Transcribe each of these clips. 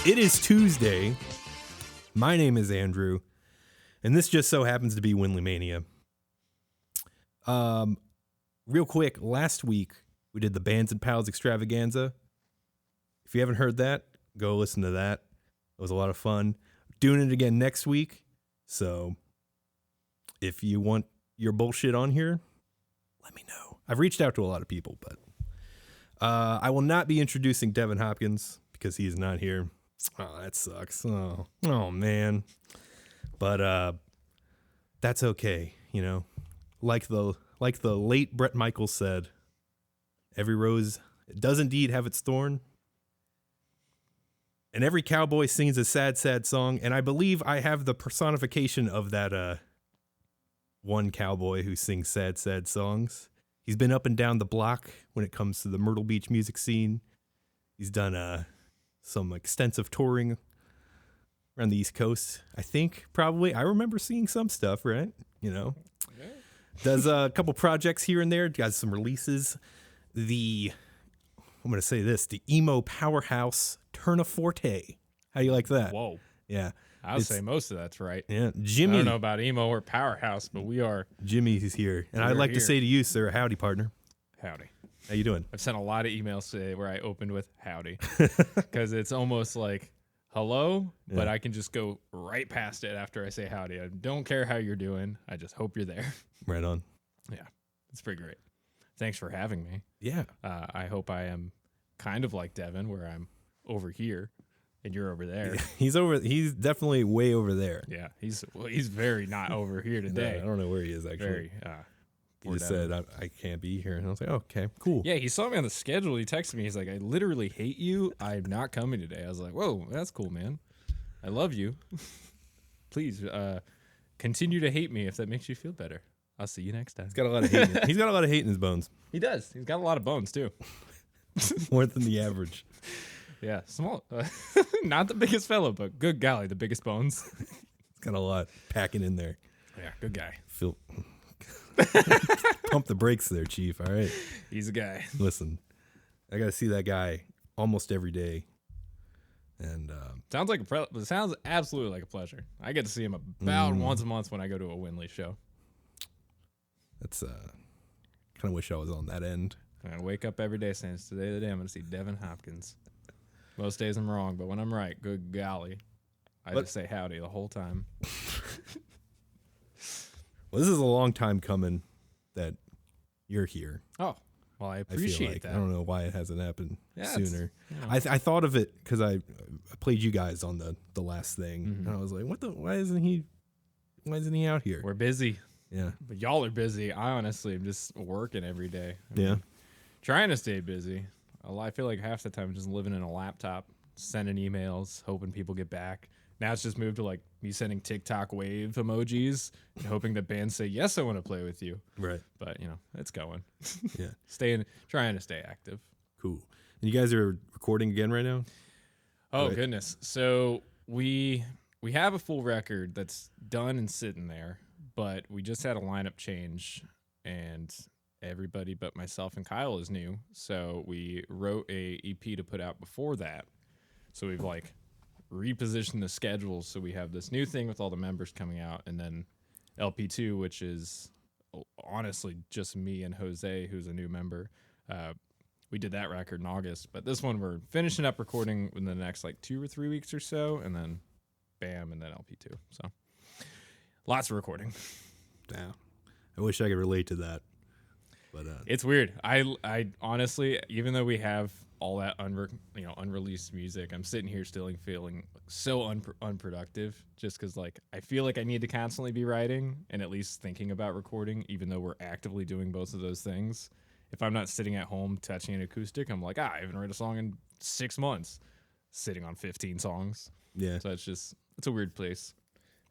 It is Tuesday. My name is Andrew, and this just so happens to be WindleyMania. Real quick, last week we did the Bands and Pals extravaganza. If you haven't heard that, go listen to that. It was a lot of fun. Doing it again next week. So if you want your bullshit on here, let me know. I've reached out to a lot of people, but I will not be introducing Devin Hopkins because he is not here. Oh, that sucks. Oh man. But that's okay, you know. Like the late Bret Michaels said, every rose does indeed have its thorn. And every cowboy sings a sad, sad song. And I believe I have the personification of that one cowboy who sings sad, sad songs. He's been up and down the block when it comes to the Myrtle Beach music scene. He's done some extensive touring around the East Coast, I think, probably. I remember seeing some stuff, right? You know. Yeah. Does a couple projects here and there. Got some releases. I'm going to say this, the emo powerhouse Tourneforte. How do you like that? Whoa. Yeah. I would say most of that's right. Yeah. Jimmy. I don't know about emo or powerhouse, but we are. Jimmy's here. And I'd like to say to you, sir, howdy, partner. Howdy. How you doing? I've sent a lot of emails today where I opened with howdy because it's almost like hello, but I can just go right past it after I say howdy. I don't care how you're doing. I just hope you're there. Right on. Yeah. It's pretty great. Thanks for having me. Yeah. I hope I am kind of like Devin, where I'm over here and you're over there. He's definitely way over there. Yeah, he's very not over here today. No, I don't know where he is actually. Very. He just said I can't be here, and I was like, oh, okay, cool. Yeah, he saw me on the schedule. He texted me. He's like, I literally hate you. I'm not coming today. I was like, whoa, that's cool, man. I love you. Please continue to hate me if that makes you feel better. I'll see you next time. He's got a lot of hate. He's got a lot of hate in his bones. He does. He's got a lot of bones too. More than the average. Yeah, small. Not the biggest fellow, but good golly, the biggest bones. He's got a lot packing in there. Yeah, good guy. Pump the brakes there, Chief. All right. He's a guy. Listen, I got to see that guy almost every day. And sounds absolutely like a pleasure. I get to see him about once a month when I go to a Windley show. That's kind of wish I was on that end. I wake up every day saying, it's today the day I'm going to see Devin Hopkins. Most days I'm wrong, but when I'm right, good golly, I just say howdy the whole time. Well, this is a long time coming that you're here. Oh, well, I appreciate that. I don't know why it hasn't happened sooner. You know. I thought of it because I played you guys on the last thing, and I was like, why isn't he out here? We're busy. Yeah. But y'all are busy. I honestly am just working every day. Yeah. Trying to stay busy. I feel like half the time I'm just living in a laptop, sending emails, hoping people get back. Now it's just moved to like me sending TikTok wave emojis and hoping that bands say, yes, I want to play with you. Right. But, it's going. Yeah. Trying to stay active. Cool. And you guys are recording again right now? Oh, goodness. So we have a full record that's done and sitting there, but we just had a lineup change and everybody but myself and Kyle is new. So we wrote a EP to put out before that. So we've repositioned the schedule. So we have this new thing with all the members coming out, and then LP2, which is honestly just me and Jose, who's a new member. We did that record in August, but this one we're finishing up recording in the next 2 or 3 weeks or so, and then bam, and then LP2. So lots of recording. Yeah. I wish I could relate to that. But it's weird. I honestly, even though we have all that unreleased music, I'm sitting here still feeling so unproductive just because I feel like I need to constantly be writing and at least thinking about recording, even though we're actively doing both of those things. If I'm not sitting at home touching an acoustic, I'm like, I haven't written a song in 6 months, sitting on 15 songs. Yeah. So it's a weird place.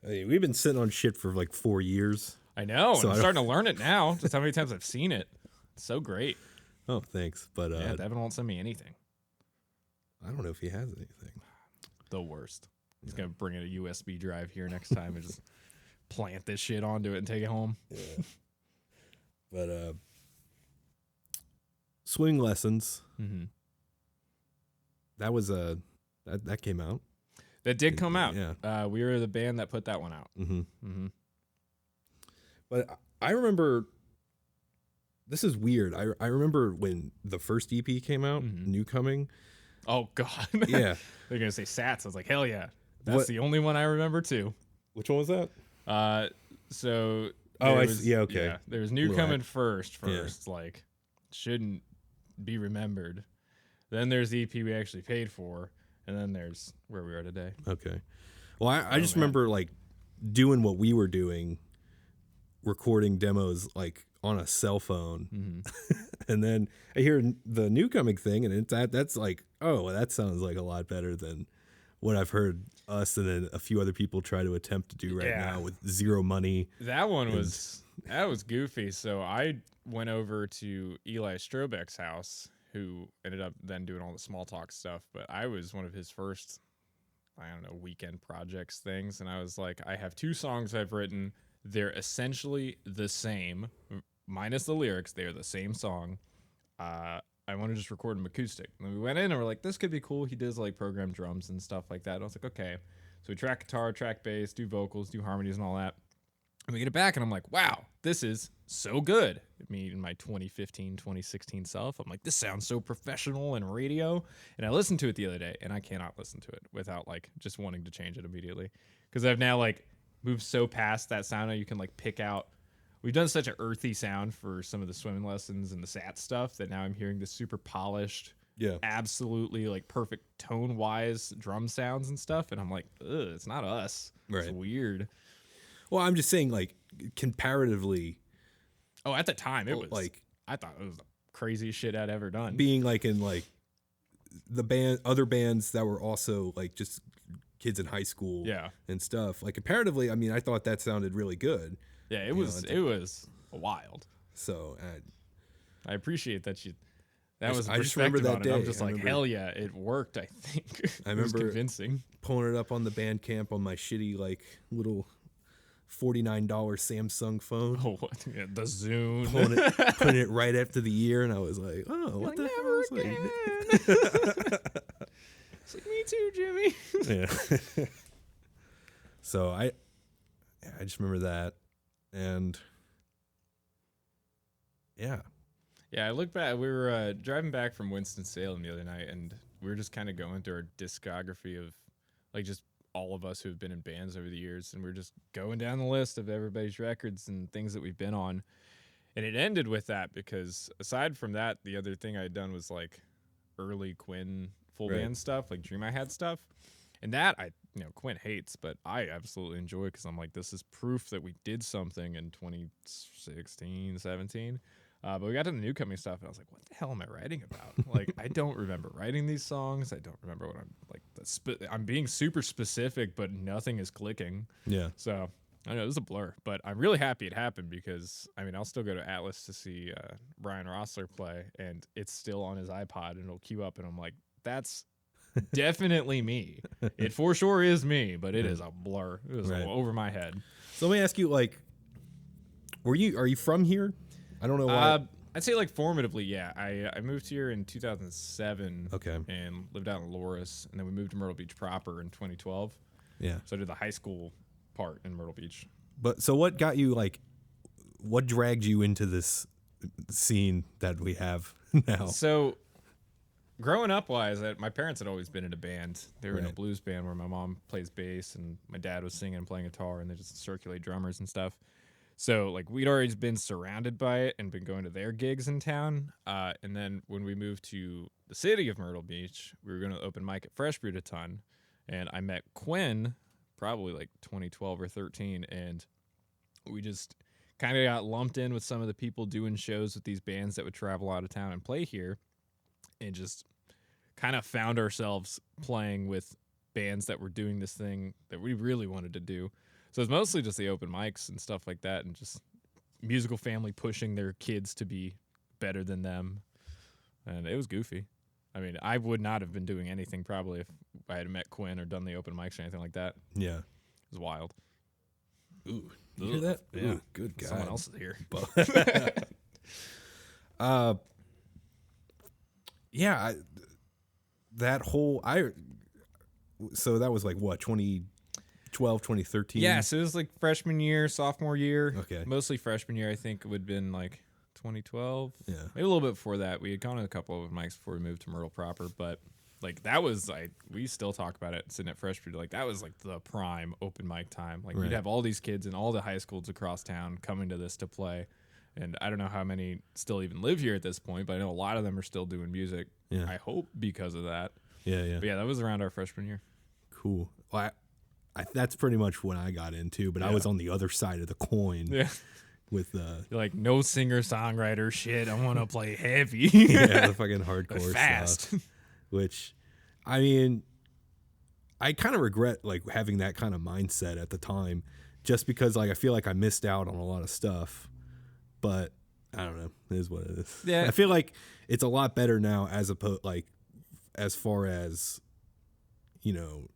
I mean, we've been sitting on shit for 4 years. I know. So I'm starting to learn it now. Just how many times I've seen it. It's so great. Oh, thanks. But yeah, Devin won't send me anything. I don't know if he has anything. The worst. He's going to bring in a USB drive here next time and just plant this shit onto it and take it home. Yeah. But swing lessons. Mm-hmm. That was that came out. That did come out. Yeah. We were the band that put that one out. Mm-hmm. Mm-hmm. But I remember, this is weird. I remember when the first EP came out, New Coming. Oh, God. Yeah. They're going to say Sats. I was like, hell yeah. That's the only one I remember, too. Which one was that? So... Yeah, okay. Yeah, there's New Coming first. Yeah. Like, shouldn't be remembered. Then there's the EP we actually paid for. And then there's where we are today. Okay. Well, I just remember, like, doing what we were doing, recording demos, like, on a cell phone. Mm-hmm. And then I hear the New Coming thing, and that's like, oh, well, that sounds like a lot better than what I've heard us and then a few other people try to attempt to do right now with zero money. That one was goofy. So I went over to Eli Strobeck's house, who ended up then doing all the small talk stuff. But I was one of his first, I don't know, weekend projects things. And I was like, I have 2 songs I've written. They're essentially the same, minus the lyrics. They're the same song. I want to just record them acoustic. And we went in and we're like, this could be cool. He does like programmed drums and stuff like that. And I was like, okay. So we track guitar, track bass, do vocals, do harmonies and all that. And we get it back and I'm like, wow, this is so good. Me in my 2015, 2016 self, I'm like, this sounds so professional and radio. And I listened to it the other day and I cannot listen to it without like just wanting to change it immediately. Because I've now like moved so past that sound now you can like pick out. We've done such an earthy sound for some of the swimming lessons and the SAT stuff that now I'm hearing this super polished, absolutely like perfect tone-wise drum sounds and stuff. And I'm like, ugh, it's not us. Right. It's weird. Well, I'm just saying, like, comparatively. Oh, at the time, it was like, I thought it was the craziest shit I'd ever done. Being like in like the other bands that were also like just kids in high school, and stuff. Like comparatively, I mean, I thought that sounded really good. Yeah, it was wild. So I appreciate that you. That was I just remember that day. I'm just like, hell yeah, it worked. I think I it was remember convincing. Pulling it up on the Bandcamp on my shitty like little $49 Samsung phone. Oh, what? Yeah, the Zune. Putting it right after the ear, and I was like, oh, what the hell? It's like, me too, Jimmy. Yeah. So I just remember that, and yeah, I look back. We were driving back from Winston-Salem the other night, and we were just kind of going through our discography of like just all of us who've been in bands over the years, and we're just going down the list of everybody's records and things that we've been on. And it ended with that because aside from that, the other thing I had done was like early Quinn full band stuff, like Dream I Had stuff. And that Quinn hates, but I absolutely enjoy because I'm like, this is proof that we did something in 2016, 17. But we got to the New Coming stuff, and I was like, what the hell am I writing about? Like, I don't remember writing these songs. I don't remember what I'm like. I'm being super specific, but nothing is clicking. Yeah. So I know it was a blur, but I'm really happy it happened because, I mean, I'll still go to Atlas to see Brian Rossler play, and it's still on his iPod, and it'll queue up, and I'm like, that's definitely me. It for sure is me, but it is a blur. It was over my head. So let me ask you, like, are you from here? I don't know why. I'd say like formatively, yeah. I moved here in 2007. Okay. And lived out in Loris, and then we moved to Myrtle Beach proper in 2012. Yeah. So I did the high school part in Myrtle Beach. But so what got you what dragged you into this scene that we have now? So growing up wise, my parents had always been in a band. They were in a blues band where my mom plays bass and my dad was singing and playing guitar, and they just circulate drummers and stuff. So like we'd always been surrounded by it and been going to their gigs in town. And then when we moved to the city of Myrtle Beach, we were going to open mic at Fresh Brewed a ton. And I met Quinn probably like 2012 or 13. And we just kind of got lumped in with some of the people doing shows with these bands that would travel out of town and play here. And just kind of found ourselves playing with bands that were doing this thing that we really wanted to do. So it's mostly just the open mics and stuff like that, and just musical family pushing their kids to be better than them. And it was goofy. I mean, I would not have been doing anything probably if I had met Quinn or done the open mics or anything like that. Yeah. It was wild. Ooh, you hear that? Yeah. Ooh, good God. Someone else is here. Yeah, that whole so that was like what, 2012, 2013? Yeah, so it was like freshman year, sophomore year. Okay. Mostly freshman year, I think it would have been like 2012. Yeah. Maybe a little bit before that. We had gone to a couple of mics before we moved to Myrtle proper, but like that was like, we still talk about it sitting at freshman. Like that was like the prime open mic time. Like Right. we'd have all these kids in all the high schools across town coming to this to play. And I don't know how many still even live here at this point, but I know a lot of them are still doing music. Yeah. I hope because of that. Yeah. But yeah, that was around our freshman year. Cool. Well, that's pretty much what I got into, but I was on the other side of the coin. Yeah. With You're like, no singer-songwriter shit. I want to play heavy. the fucking hardcore fast stuff. Which, I mean, I kind of regret like having that kind of mindset at the time, just because like I feel like I missed out on a lot of stuff. But I don't know. It is what it is. Yeah. I feel like it's a lot better now, as far as, you know,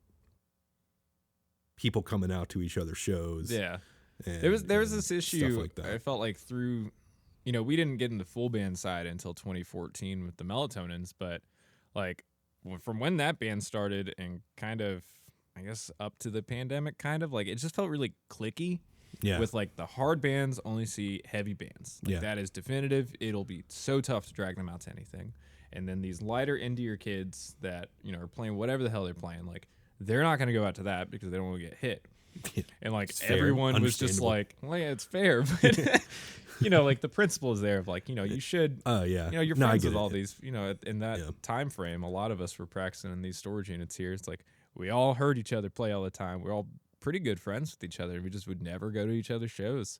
people coming out to each other's shows. Yeah. And, There was this issue. like that. I felt like through, you know, we didn't get into full band side until 2014 with the Melatonins, but like from when that band started and kind of, I guess, up to the pandemic, kind of like it just felt really cliquey. Yeah. With like the hard bands only see heavy bands. Like, Yeah. that is definitive. It'll be so tough to drag them out to anything. And then these lighter indie kids that, you know, are playing whatever the hell they're playing, like they're not going to go out to that because they don't want to get hit. And like It's fair, everyone was just understandable. like, well, yeah, it's fair, but you know, like the principle is there of like, you know, you should, Oh yeah. you know, you're No, I friends get with it. all these, you know, in that Yeah. time frame, a lot of us were practicing in these storage units here. It's like we all heard each other play all the time. We're all pretty good friends with each other. We just would never go to each other's shows.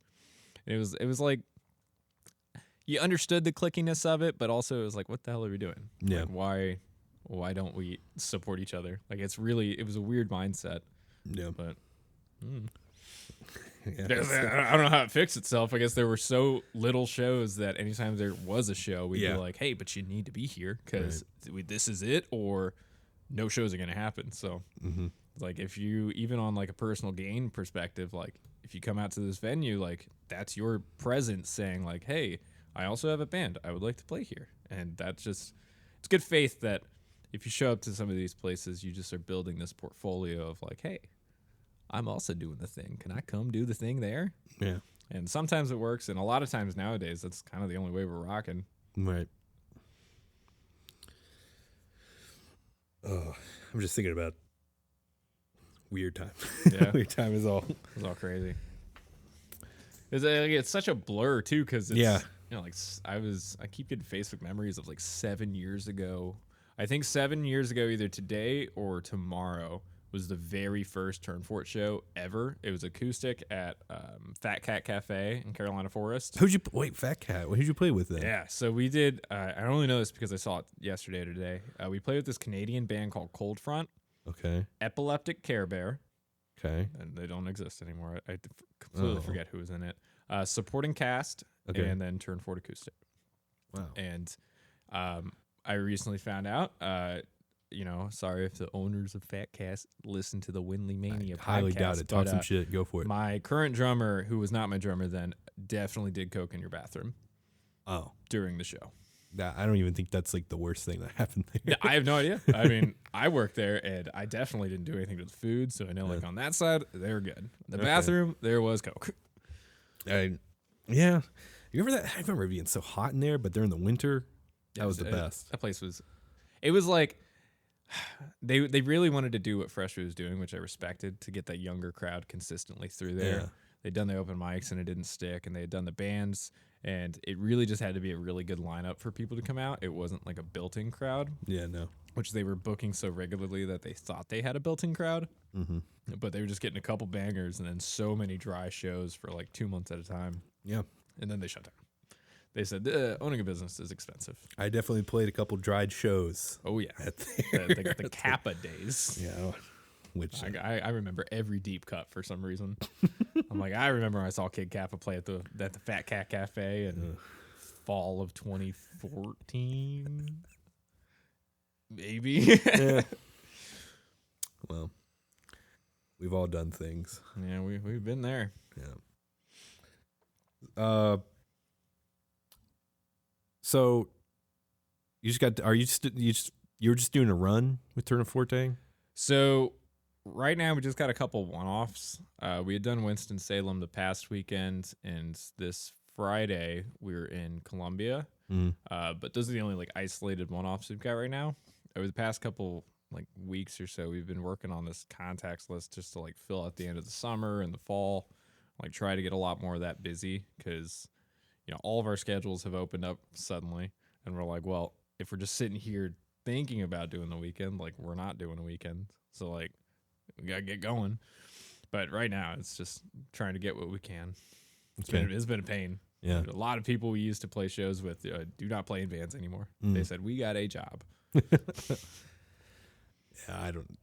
And it was like you understood the clickiness of it, but also it was like, what the hell are we doing? Yeah. Like, why don't we support each other? Like it was a weird mindset, Yeah. but. Yeah. I don't know how it fixed itself. I guess there were so little shows that anytime there was a show, we'd Yeah. be like, hey, but you need to be here because this is it, or no shows are going to happen. So, like, if you, even on like a personal gain perspective, like, if you come out to this venue, like, that's your presence saying, like, hey, I also have a band. I would like to play here. And that's just, it's good faith that if you show up to some of these places, you just are building this portfolio of, like, hey, I'm also doing the thing. Can I come do the thing there? Yeah. And sometimes it works, and a lot of times nowadays, that's kind of the only way we're rocking. Right. Oh, I'm just thinking about weird time. Yeah. Weird time is all. It's all crazy. It's such a blur too, because it's, Yeah. you know, like I keep getting Facebook memories of like 7 years ago. I think 7 years ago, either today or tomorrow, was the very first Tourneforte show ever. It was acoustic at Fat Cat Cafe in Carolina Forest. Fat Cat? Who'd you play with then? Yeah, so we did. I only know this because I saw it yesterday or today. We played with this Canadian band called Cold Front, Okay. Epileptic Care Bear, Okay. and they don't exist anymore. I completely forget who was in it. Supporting cast, Okay. and then Tourneforte acoustic. Wow. And I recently found out. You know, sorry if the owners of Fat Cast listen to the WindleyMania podcast. Highly doubt it. Talk but, some shit. Go for it. My current drummer, who was not my drummer then, definitely did coke in your bathroom Oh, during the show. I don't even think that's like the worst thing that happened there. Yeah, I have no idea. I mean, I worked there, and I definitely didn't do anything to the food, so I know, like, on that side, they were good. The bathroom, there was coke. Yeah. You remember that? I remember it being so hot in there, but during the winter, that was the best. That place was. It was like they really wanted to do what Fresh was doing, which I respected, to get that younger crowd consistently through there. Yeah. They'd done the open mics and it didn't stick, and they had done the bands, and it really just had to be a really good lineup for people to come out. It wasn't like a built-in crowd, Yeah, no. which they were booking so regularly that they thought they had a built-in crowd. Mm-hmm. But they were just getting a couple bangers and then so many dry shows for like 2 months at a time. Yeah. And then they shut down. They said, owning a business is expensive. I definitely played a couple dried shows. Oh, yeah. At The Kappa days. Yeah. Which I remember every deep cut for some reason. I'm like, I remember when I saw Kid Kappa play at the Fat Cat Cafe in fall of 2014. Maybe. yeah. Well, we've all done things. Yeah, we've been there. Yeah. So you just got? You were just doing a run with Tourneforte? So right now we just got a couple one-offs. We had done Winston-Salem the past weekend, and this Friday we were in Columbia. But those are the only like isolated one-offs we've got right now. Over the past couple like weeks or so, we've been working on this contacts list just to like fill out the end of the summer and the fall, like try to get a lot more of that busy because all of our schedules have opened up suddenly, and we're like, well, if we're just sitting here thinking about doing the weekend, like we're not doing a weekend, so like we gotta get going. But right now, it's just trying to get what we can. It's been a pain. Yeah. A lot of people we used to play shows with do not play in bands anymore. They said, we got a job. Yeah, I don't.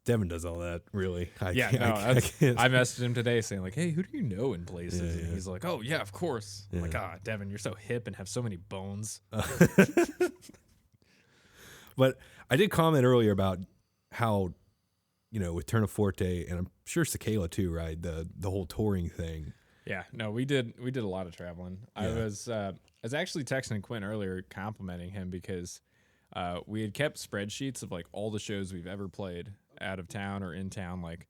Devin does all that, really. I messaged him today saying, like, hey, who do you know in places? Yeah, yeah. And he's like, oh, yeah, of course. Yeah. I'm like, ah, Devin, you're so hip and have so many bones. But I did comment earlier about how, with Tourneforte, and I'm sure Cicala too, right? The whole touring thing. Yeah, no, we did a lot of traveling. Yeah. I was actually texting Quinn earlier complimenting him because we had kept spreadsheets of like all the shows we've ever played out of town or in town, like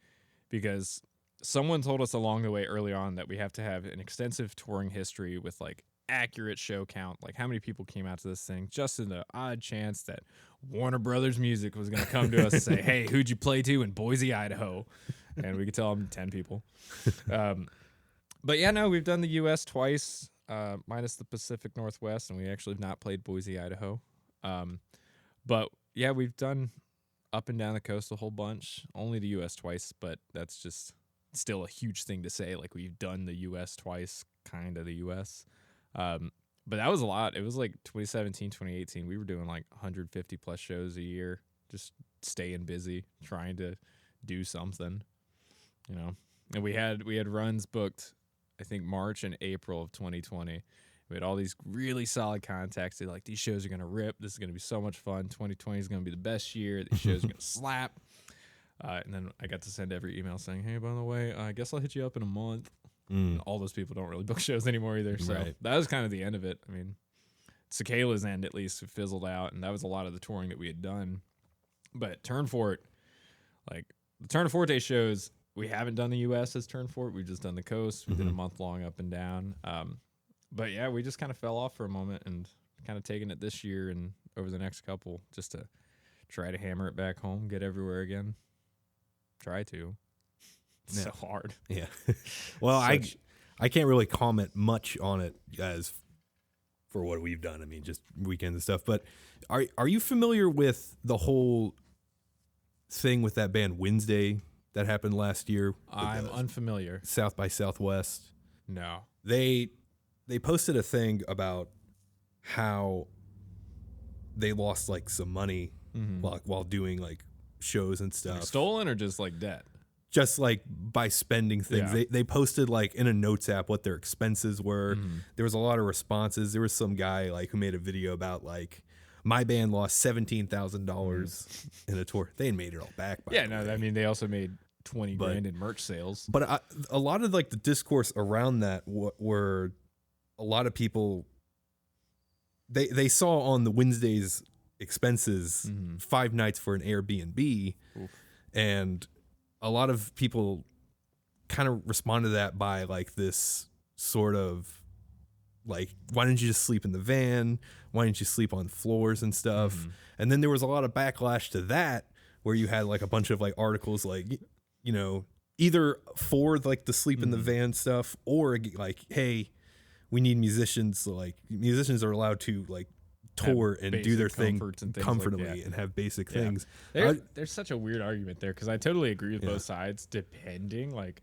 because someone told us along the way early on that we have to have an extensive touring history with like accurate show count, like how many people came out to this thing, just in the odd chance that Warner Brothers Music was going to come to us and say, hey, who'd you play to in Boise, Idaho? And we could tell them 10 people. But yeah, no, we've done the U.S. twice, minus the Pacific Northwest, and we actually have not played Boise, Idaho. But yeah, we've done up and down the coast a whole bunch. Only the U.S. twice, but that's just still a huge thing to say. Like, we've done the U.S. twice, kind of the U.S. But that was a lot. It was like 2017, 2018. We were doing like 150 plus shows a year, just staying busy, trying to do something, And we had runs booked, I think March and April of 2020. We had all these really solid contacts. They're like, these shows are going to rip. This is going to be so much fun. 2020 is going to be the best year. These shows are going to slap. And then I got to send every email saying, hey, by the way, I guess I'll hit you up in a month. And all those people don't really book shows anymore either. So that was kind of the end of it. I mean, Cicala's end at least fizzled out, and that was a lot of the touring that we had done. But Tourneforte, like the Tourneforte shows, we haven't done the U.S. as Tourneforte. We've just done the coast. We did a month long up and down. But yeah, we just kind of fell off for a moment and kind of taking it this year and over the next couple just to try to hammer it back home, get everywhere again. Try to. It's so hard. Yeah. Well, I can't really comment much on it as for what we've done. I mean, just weekends and stuff. But are you familiar with the whole thing with that band Wednesday that happened last year? I'm unfamiliar. South by Southwest. No. They posted a thing about how they lost like some money while doing like shows and stuff. Like stolen or just like debt? Just like by spending things. Yeah. They posted like in a notes app what their expenses were. There was a lot of responses. There was some guy like who made a video about like, my band lost $17,000 in a tour. They had made it all back. I mean, they also made 20 grand in merch sales. But a lot of like the discourse around that were a lot of people, they saw on the Wednesday's expenses 5 nights for an Airbnb. Oof. And a lot of people kind of responded to that by like this sort of like, why didn't you just sleep in the van? Why didn't you sleep on floors and stuff? And then there was a lot of backlash to that where you had like a bunch of like articles like, either for like the sleep in the van stuff or like, hey, we need musicians. So like musicians are allowed to like tour and do their thing comfortably and have basic things. There's such a weird argument there because I totally agree with both sides depending. Like,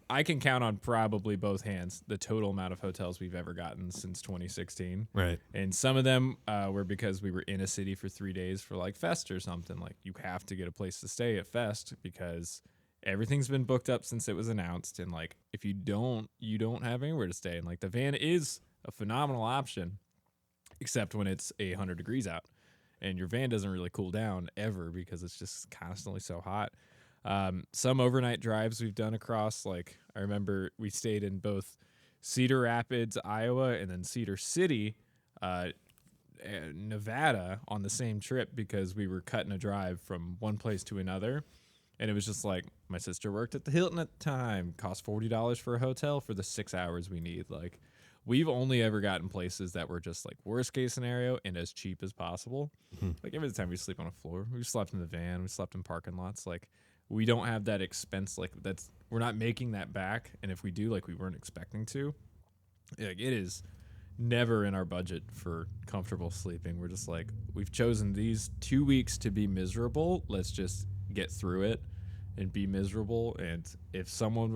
I can count on probably both hands the total amount of hotels we've ever gotten since 2016. Right. And some of them were because we were in a city for 3 days for like Fest or something. Like you have to get a place to stay at Fest because everything's been booked up since it was announced. And like, if you don't have anywhere to stay. And like the van is a phenomenal option, except when it's 100 degrees out and your van doesn't really cool down ever because it's just constantly so hot. Some overnight drives we've done across, like I remember we stayed in both Cedar Rapids, Iowa, and then Cedar City, Nevada on the same trip because we were cutting a drive from one place to another. And it was just like, my sister worked at the Hilton at the time, cost $40 for a hotel for the 6 hours we need. Like, we've only ever gotten places that were just like worst case scenario and as cheap as possible. Like every time we sleep on a floor, we slept in the van, we slept in parking lots. Like, we don't have that expense. Like, we're not making that back. And if we do, like, we weren't expecting to, like, it is never in our budget for comfortable sleeping. We're just like, we've chosen these 2 weeks to be miserable. Let's just get through it and be miserable. And if someone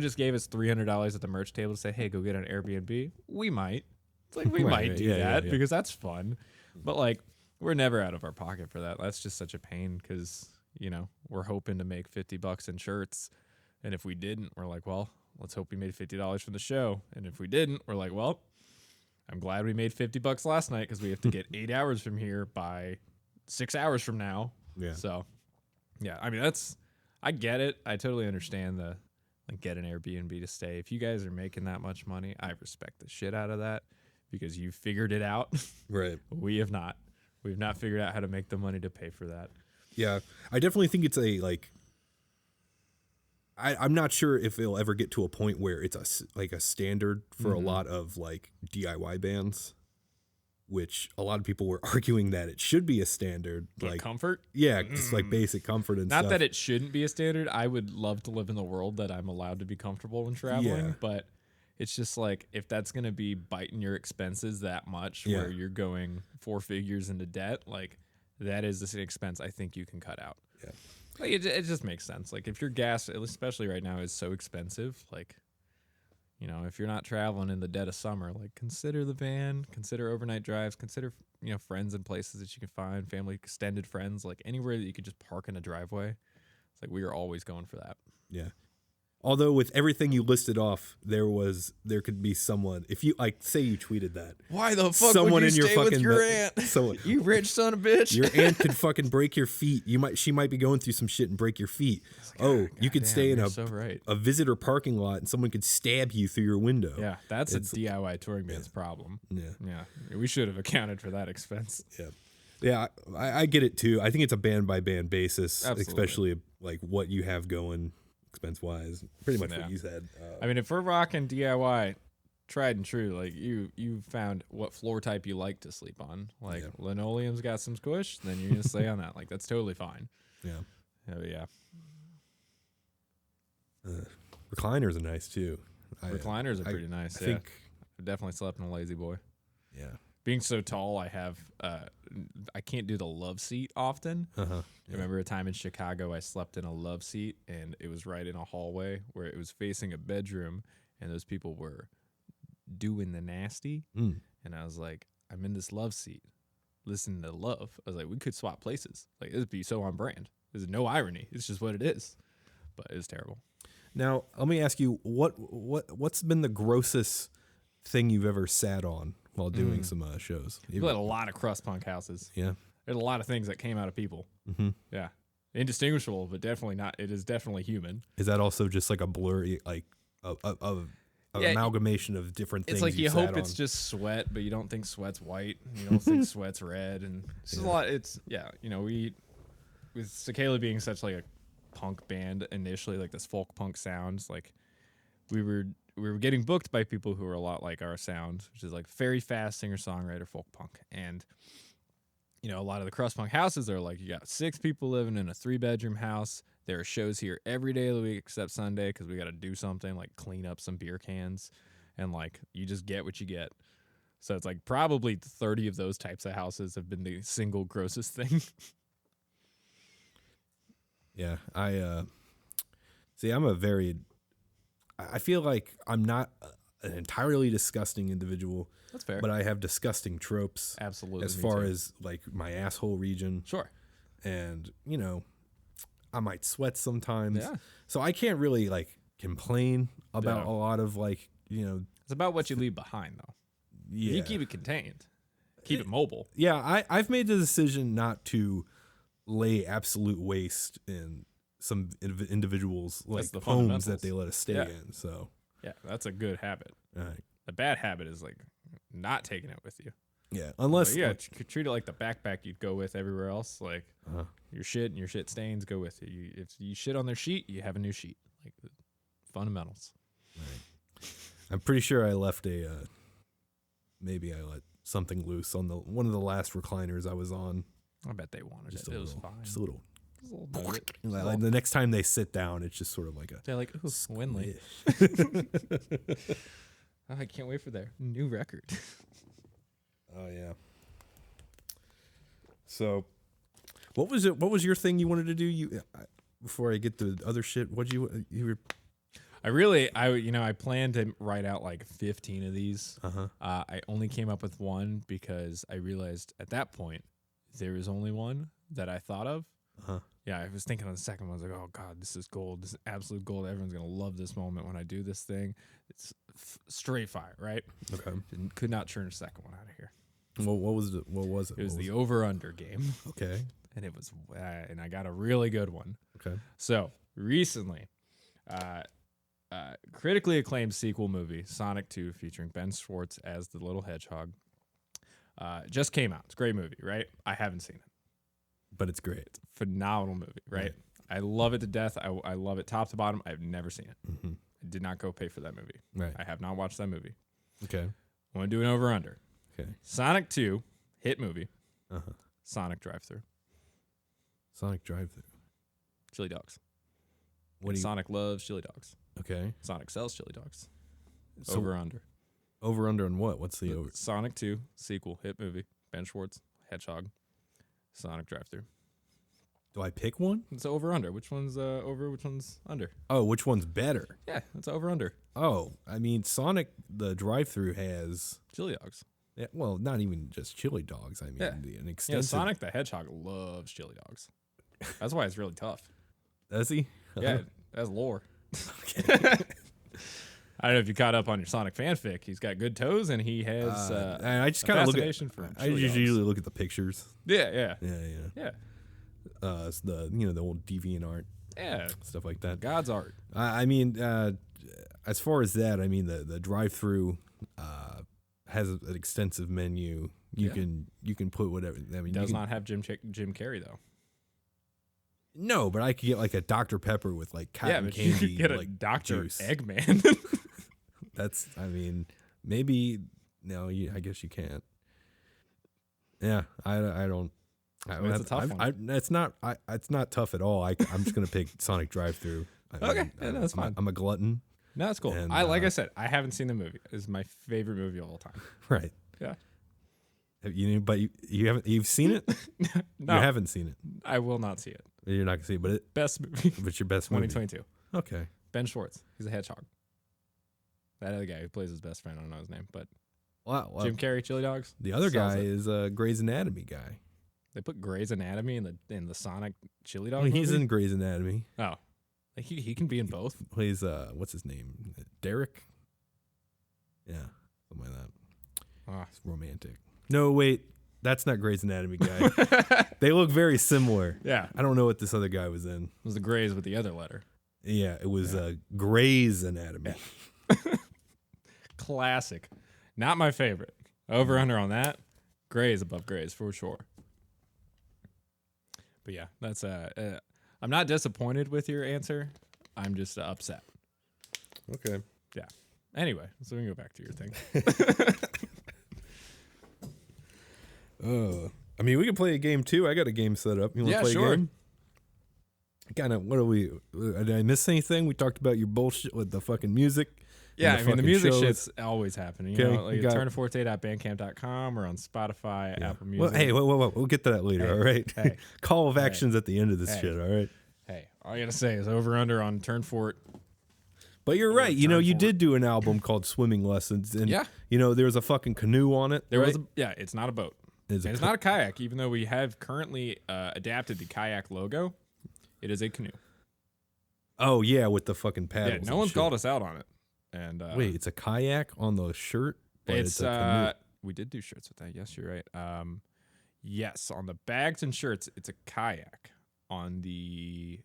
just gave us $300 at the merch table to say, hey, go get an Airbnb, we might. It's like, we might do that because that's fun. But like, we're never out of our pocket for that. That's just such a pain because, you know, we're hoping to make $50 in shirts. And if we didn't, we're like, well, let's hope we made $50 from the show. And if we didn't, we're like, well, I'm glad we made $50 last night because we have to get 8 hours from here by 6 hours from now. Yeah. So, yeah, I mean, I get it. I totally understand get an Airbnb to stay. If you guys are making that much money, I respect the shit out of that because you figured it out. Right. We have not. We've not figured out how to make the money to pay for that. Yeah. I definitely think it's I'm not sure if it'll ever get to a point where it's a standard for a lot of like DIY bands, which a lot of people were arguing that it should be a standard. Like comfort? Yeah, just like basic comfort and stuff. Not that it shouldn't be a standard. I would love to live in the world that I'm allowed to be comfortable when traveling, but it's just like, if that's going to be biting your expenses that much where you're going 4 figures into debt, like that is an expense I think you can cut out. Yeah. Like it just makes sense. Like if your gas, especially right now, is so expensive, like, you know, if you're not traveling in the dead of summer, like consider the van, consider overnight drives, consider, you know, friends and places that you can find, family, extended friends, like anywhere that you could just park in a driveway. It's like, we are always going for that. Yeah. Although with everything you listed off, there could be someone, if you like, say you tweeted that. Why the fuck someone would you in stay your with fucking your aunt? You rich son of a bitch. Your aunt could fucking break your feet. She might be going through some shit and break your feet. God, you could stay in right. a visitor parking lot and someone could stab you through your window. Yeah, that's a DIY touring band's problem. Yeah. We should have accounted for that expense. Yeah. Yeah, I get it too. I think it's a band by band basis, especially like what you have going expense wise. Pretty much what you said. I mean, if we're rocking DIY, tried and true, like you found what floor type you like to sleep on. Like linoleum's got some squish, then you're gonna stay on that. Like that's totally fine. Yeah. Recliners are nice too. Recliners are pretty nice. I think I've definitely slept in a lazy boy. Yeah. Being so tall, I can't do the love seat often. I remember a time in Chicago, I slept in a love seat, and it was right in a hallway where it was facing a bedroom, and those people were doing the nasty. And I was like, I'm in this love seat, listening to love. I was like, we could swap places. Like, it would be so on brand. There's no irony. It's just what it is. But it was terrible. Now, let me ask you, what's been the grossest thing you've ever sat on while doing some shows? We've had a lot of crust punk houses. Yeah. There's a lot of things that came out of people. Yeah. Indistinguishable, but definitely not. It is definitely human. Is that also just like a blurry, like an amalgamation of different things? It's like you hope it's just sweat, but you don't think sweat's white. You don't think sweat's red. And it's just a lot. It's, you know, with Cicala being such like a punk band initially, like this folk punk sounds, like we were getting booked by people who were a lot like our sound, which is like very fast singer-songwriter folk punk. And, you know, a lot of the crust punk houses are like, you got 6 people living in a 3-bedroom house. There are shows here every day of the week except Sunday because we got to do something like clean up some beer cans. And like, you just get what you get. So it's like probably 30 of those types of houses have been the single grossest thing. Yeah. I feel like I'm not an entirely disgusting individual. That's fair. But I have disgusting tropes. Absolutely. As far as like my asshole region. Sure. And, you know, I might sweat sometimes. Yeah. So I can't really like complain about a lot of like, you know. It's about what you leave behind though. Yeah. You keep it contained. Keep it mobile. Yeah. I've made the decision not to lay absolute waste in some individuals like the homes that they let us stay in. So yeah, that's a good habit. Right. A bad habit is like not taking it with you. Yeah, unless treat it like the backpack you'd go with everywhere else. Like your shit and your shit stains go with you. If you shit on their sheet, you have a new sheet. Like the fundamentals. Right. I'm pretty sure I left maybe I let something loose on one of the last recliners I was on. I bet they wanted it. It was fine. Just a little. Like the next time they sit down, it's just sort of like they're like, ooh, Windley. I can't wait for their new record. Oh yeah. So, what was it? What was your thing you wanted to do? Before I get to other shit, you were? I planned to write out like 15 of these. I only came up with one because I realized at that point there was only one that I thought of. Yeah, I was thinking of the second one. I was like, oh god, this is gold. This is absolute gold. Everyone's gonna love this moment when I do this thing. It's straight fire, right? Okay. Could not turn a second one out of here. Well, what was it? What was it? It was the over/under game. Okay. And it was, and I got a really good one. Okay. So recently, critically acclaimed sequel movie Sonic 2 featuring Ben Schwartz as the little hedgehog just came out. It's a great movie, right? I haven't seen it, but it's great. It's a phenomenal movie, right? I love it to death. I love it top to bottom. I've never seen it. Mm-hmm. I did not go pay for that movie. Right. I have not watched that movie. Okay. I want to do an over/under. Okay. Sonic 2 hit movie. Sonic drive-through. Sonic drive-through. Chili dogs. Sonic loves chili dogs. Okay. Sonic sells chili dogs. So over/under. Over/under on what? What's the over? Sonic 2 sequel hit movie. Ben Schwartz hedgehog. Sonic drive-through. Do I pick one? It's over/under. Which one's over? Which one's under? Oh, which one's better? Yeah, it's over/under. Oh, I mean, Sonic the drive-through has chili dogs. Yeah, well, not even just chili dogs. I mean, an extensive. Yeah, Sonic the Hedgehog loves chili dogs. That's why it's really tough. Does he? Yeah, that's lore. Okay. I don't know if you caught up on your Sonic fanfic. He's got good toes, and he has. I just kind of look at. I usually look at the pictures. Yeah. It's the old deviant art. Yeah, stuff like that. God's art. I mean, as far as that, I mean the drive-through has an extensive menu. You can put whatever. I mean, it does not have Jim Carrey though. No, but I could get like a Dr. Pepper with like cotton candy. You could get like a Dr. juice. Eggman. That's. I mean, maybe. No, I guess you can't. Yeah, I don't. It's a tough one. It's not tough at all. I'm just gonna pick Sonic Drive-Through. Okay, that's fine. I'm a glutton. No, that's cool. And, like I said, I haven't seen the movie. It's my favorite movie of all time. Right. Yeah. But you haven't. You've seen it? No, you haven't seen it. I will not see it. You're not gonna see it, but best movie. But your best movie. 2022. Okay. Ben Schwartz. He's a hedgehog. That other guy who plays his best friend. I don't know his name, but wow. Jim Carrey, chili dogs. The other guy is a Grey's Anatomy guy. They put Grey's Anatomy in the Sonic chili dog. He's movie? in Grey's Anatomy. Oh, like he can be in both. He plays what's his name? Derek. Yeah, something like that. It's romantic. No, wait, that's not Grey's Anatomy guy. They look very similar. Yeah, I don't know what this other guy was in. It was the Grey's with the other letter. Yeah, it was Grey's Anatomy. Yeah. Classic. Not my favorite. Over under on that. Grey's above Grey's for sure. But yeah, that's I'm not disappointed with your answer. I'm just upset. Okay. Yeah. Anyway, so we can go back to your thing. I mean, we can play a game too. I got a game set up. You want to play a game? Kind of. What are we? Did I miss anything? We talked about your bullshit with the fucking music. Yeah, I mean, the music shit's always happening. You know, like Tourneforte.bandcamp.com or on Spotify, Apple Music. Well, hey, we'll get to that later, all right? Hey, Call of actions at the end of this shit, all right? Hey, all I got to say is over under on Tourneforte. But you're right. You know, you did do an album called Swimming Lessons. And, you know, there was a fucking canoe on it. It's not a boat. It's not a kayak, even though we have currently adapted the kayak logo. It is a canoe. Oh, yeah, with the fucking paddles. Yeah, no one's called us out on it. And wait, it's a kayak on the shirt? It's a canoe. We did do shirts with that. Yes, you're right. Yes, on the bags and shirts, it's a kayak. On the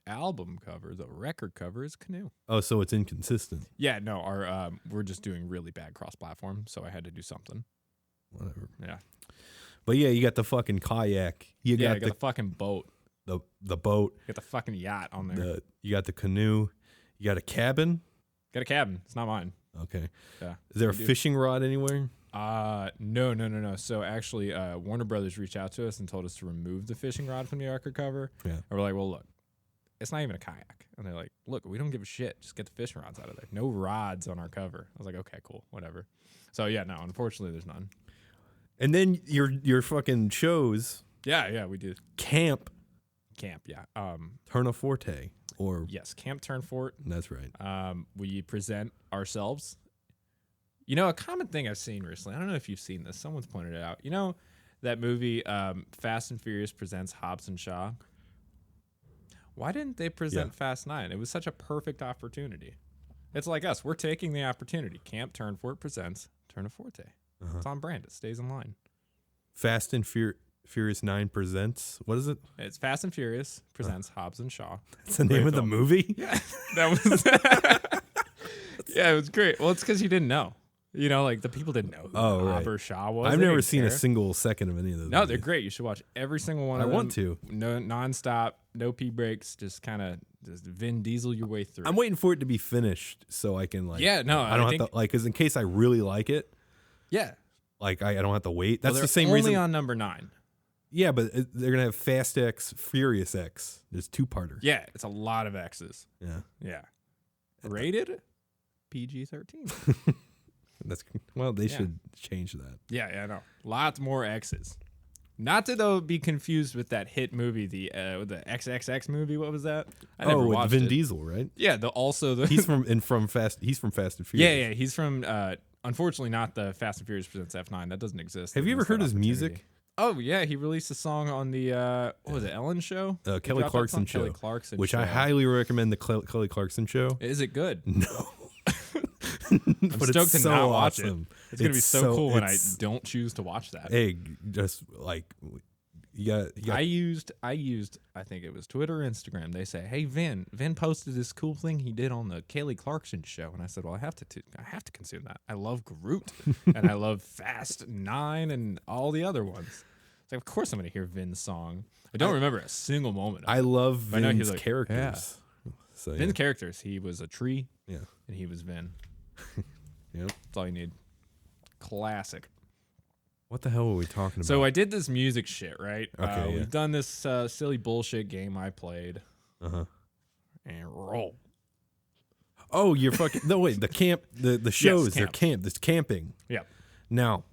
album cover, the record cover is canoe. Oh, so it's inconsistent. Yeah, no, we're just doing really bad cross-platform, so I had to do something. whatever. Yeah. But yeah, you got the fucking kayak. You got the fucking boat. the boat. You got the fucking yacht on there. You got the canoe. You got a cabin. Got a cabin. It's not mine. Okay. Yeah. Is there a fishing rod anywhere? No. So actually, Warner Brothers reached out to us and told us to remove the fishing rod from the record cover. Yeah. And we're like, well, look, it's not even a kayak. And they're like, look, we don't give a shit. Just get the fishing rods out of there. No rods on our cover. I was like, okay, cool, whatever. So yeah, no, unfortunately, there's none. And then your fucking shows. Yeah, we did Camp, yeah. Tourneforte, or Yes, Camp Tourneforte. that's right. We present ourselves. You know, a common thing I've seen recently, I don't know if you've seen this, someone's pointed it out. You know that movie, Fast and Furious presents Hobbs and Shaw? Why didn't they present Fast 9? It was such a perfect opportunity. It's like us. We're taking the opportunity. Camp Tourneforte presents Tourneforte. It's on brand. It stays in line. Fast and Furious 9 presents. What is it? It's Fast and Furious presents Hobbs and Shaw. That's the name of the movie? Yeah, that was... Yeah, it was great. Well, it's because you didn't know. You know, like the people didn't know who Hobbs or Shaw was. I've never seen a single second of any of those. No, they're great. You should watch every single one of them. I want to. No, nonstop, no pee breaks. Just kind of just Vin Diesel your way through. I'm waiting for it to be finished so I can like. Yeah, no, I don't have to like, because in case I really like it. Yeah. Like I don't have to wait. That's the same only reason. On number 9. Yeah, but they're gonna have Fast X, Furious X. There's 2-parters. Yeah, it's a lot of X's. Yeah. Yeah. Rated PG-13. They should change that. Yeah, I know. Lots more X's. Not to though be confused with that hit movie, the XXX movie. What was that? I never watched with Vin it. Diesel, right? Yeah, he's from Fast and Furious. Yeah, he's from. Unfortunately, not the Fast and Furious presents F9. That doesn't exist. Have you ever heard his music? Oh yeah, he released a song on the what was it, Ellen show? Kelly Clarkson show. Kelly Clarkson which show. I highly recommend the Kelly Clarkson show. Is it good? No. I'm but stoked to not watch it. It's gonna be so cool when I don't choose to watch that. Hey, just like you got. I used. I think it was Twitter or Instagram. They say, "Hey, Vin posted this cool thing he did on the Kelly Clarkson show," and I said, "Well, I have to consume that. I love Groot and I love Fast 9 and all the other ones. It's like, of course, I'm gonna hear Vin's song. I don't remember a single moment. I love Vin's like, characters. Yeah. So Vin's characters. He was a tree. Yeah. And he was Vin. Yep. That's all you need. Classic. What the hell were we talking about? So I did this music shit, right? Okay, We've done this silly bullshit game I played. Uh-huh. And roll. Oh, you're fucking... No, wait. The camp... The shows, they're camp. This camping. Yeah. Now,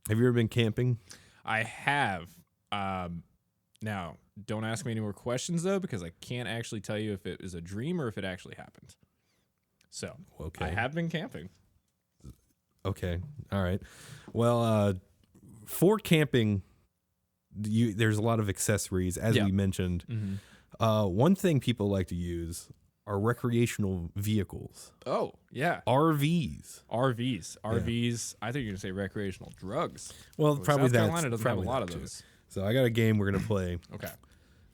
have you ever been camping? I have. Now, don't ask me any more questions, though, because I can't actually tell you if it is a dream or if it actually happened. So, okay. I have been camping. Okay. All right. Well, for camping, there's a lot of accessories, as we mentioned. Mm-hmm. One thing people like to use are recreational vehicles. Oh, yeah. RVs. RVs. I think you're going to say recreational drugs. Well, probably South that. Carolina doesn't have a lot of those. So I got a game we're going to play. Okay.